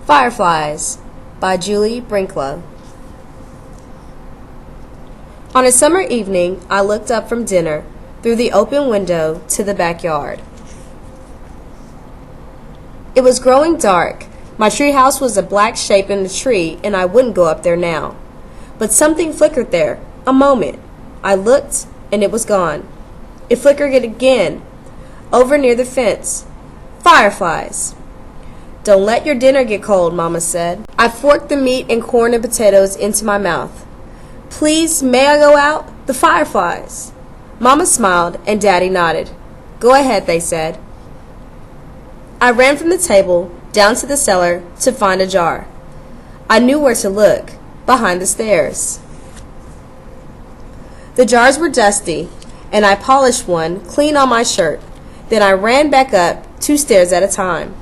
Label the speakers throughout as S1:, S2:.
S1: Fireflies by Julie Brinklow. On a summer evening, I looked up from dinner through the open window to the backyard. It was growing dark. My treehouse was a black shape in the tree, and I wouldn't go up there now. But something flickered there, a moment. I looked, and it was gone. It flickered again, over near the fence. Fireflies. "Don't let your dinner get cold," Mama said. I forked the meat and corn and potatoes into my mouth. "Please, may I go out? The fireflies." Mama smiled and Daddy nodded. "Go ahead," they said. I ran from the table down to the cellar to find a jar. I knew where to look, behind the stairs. The jars were dusty, and I polished one clean on my shirt. Then I ran back up 2 stairs at a time.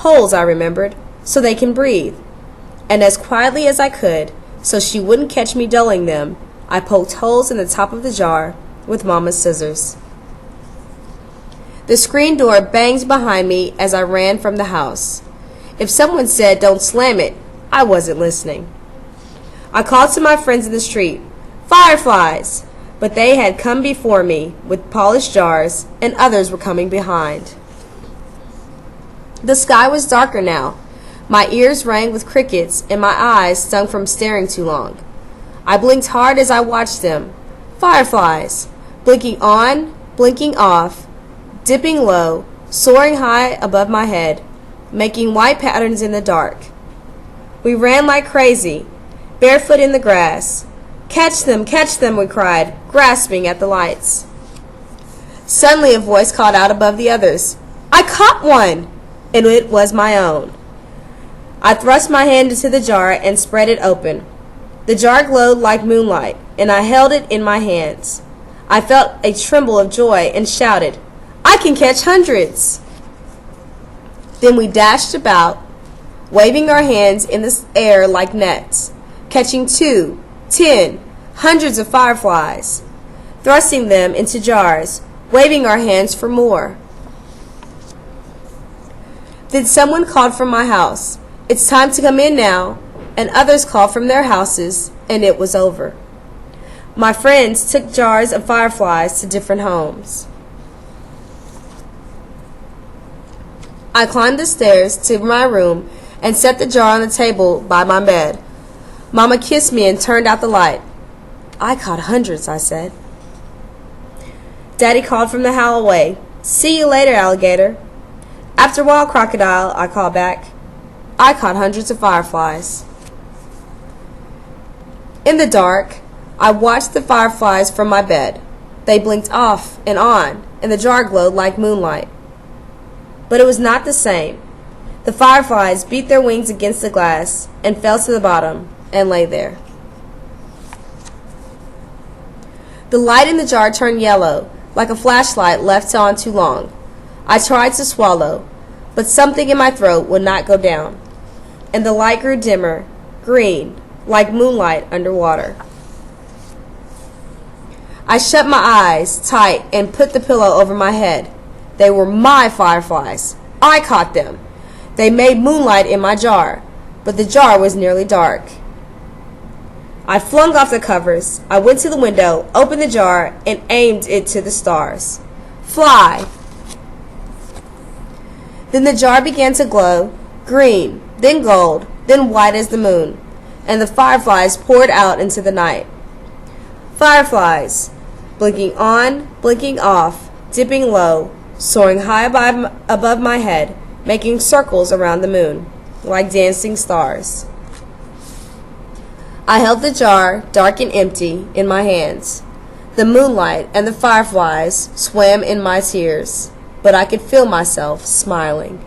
S1: Holes, I remembered, so they can breathe. And as quietly as I could, so she wouldn't catch me dulling them, I poked holes in the top of the jar with Mama's scissors. The screen door banged behind me as I ran from the house. If someone said, "Don't slam it," I wasn't listening. I called to my friends in the street, "Fireflies!" But they had come before me with polished jars, and others were coming behind. The sky was darker now. My ears rang with crickets, and my eyes stung from staring too long. I blinked hard as I watched them. Fireflies, blinking on, blinking off, dipping low, soaring high above my head, making white patterns in the dark. We ran like crazy, barefoot in the grass. Catch them, we cried, grasping at the lights. Suddenly a voice called out above the others, "I caught one!" And it was my own. I thrust my hand into the jar and spread it open. The jar glowed like moonlight, and I held it in my hands. I felt a tremble of joy and shouted, "I can catch hundreds!" Then we dashed about, waving our hands in the air like nets, catching 2, 10, hundreds of fireflies, thrusting them into jars, waving our hands for more. Then someone called from my house, "It's time to come in now," and others called from their houses, and it was over. My friends took jars of fireflies to different homes. I climbed the stairs to my room and set the jar on the table by my bed. Mama kissed me and turned out the light. "I caught hundreds," I said. Daddy called from the hallway, "See you later, alligator." "After a while, crocodile," I called back. I caught hundreds of fireflies. In the dark, I watched the fireflies from my bed. They blinked off and on, and the jar glowed like moonlight. But it was not the same. The fireflies beat their wings against the glass and fell to the bottom and lay there. The light in the jar turned yellow, like a flashlight left on too long. I tried to swallow, but something in my throat would not go down, and the light grew dimmer, green, like moonlight underwater. I shut my eyes tight and put the pillow over my head. They were my fireflies. I caught them. They made moonlight in my jar, but the jar was nearly dark. I flung off the covers. I went to the window, opened the jar, and aimed it to the stars. "Fly!" Then the jar began to glow, green, then gold, then white as the moon, and the fireflies poured out into the night. Fireflies, blinking on, blinking off, dipping low, soaring high above my head, making circles around the moon, like dancing stars. I held the jar, dark and empty, in my hands. The moonlight and the fireflies swam in my tears, but I could feel myself smiling.